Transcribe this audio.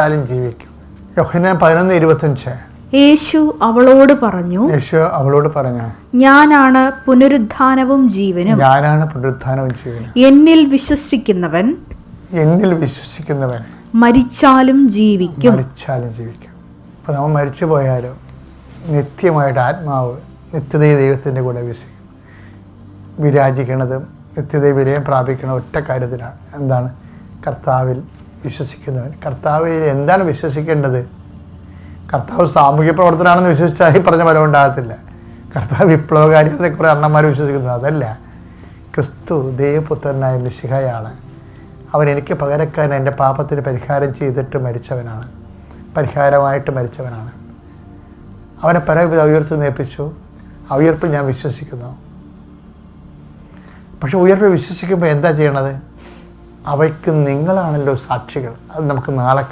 മരിച്ചാലും ജീവിക്കും. യോഹന്നാൻ 11:25. യേശു അവളോട് പറഞ്ഞു, ഞാനാണ് പുനരുത്ഥാനവും ജീവനും. എന്നിൽ വിശ്വസിക്കുന്നവൻ മരിച്ചാലും ജീവിക്കും. അപ്പോൾ നമ്മൾ മരിച്ചു പോയാലോ നിത്യമായിട്ട് ആത്മാവ് നിത്യതയെ ദൈവത്തിൻ്റെ കൂടെ വിരാജിക്കണതും നിത്യതയെ വിലയം പ്രാപിക്കണ ഒറ്റ കാര്യത്തിലാണ്. എന്താണ്? കർത്താവിൽ വിശ്വസിക്കുന്നവൻ. കർത്താവിൽ എന്താണ് വിശ്വസിക്കേണ്ടത്? കർത്താവ് സാമൂഹ്യ പ്രവർത്തനമാണെന്ന് വിശ്വസിച്ചാൽ ഈ പറഞ്ഞ ഫലം ഉണ്ടാകത്തില്ല. കർത്താവ് വിപ്ലവകാരികളെ കുറേ അണ്ണന്മാർ വിശ്വസിക്കുന്നത് അതല്ല. ക്രിസ്തു ദൈവപുത്രനായ മിശിഹയാണ്. അവൻ എനിക്ക് പകരക്കാരൻ എൻ്റെ പാപത്തിന് പരിഹാരം ചെയ്തിട്ട് മരിച്ചവനാണ്, പരിഹാരമായിട്ട് മരിച്ചവനാണ്. അവനെ പരവിധ ഉയർത്തി നേപ്പിച്ചു. ആ ഉയർപ്പിൽ ഞാൻ വിശ്വസിക്കുന്നു. പക്ഷെ ഉയർപ്പിൽ വിശ്വസിക്കുമ്പോൾ എന്താ ചെയ്യണത്? അവയ്ക്ക് നിങ്ങളാണല്ലോ സാക്ഷികൾ. അത് നമുക്ക് നാളെ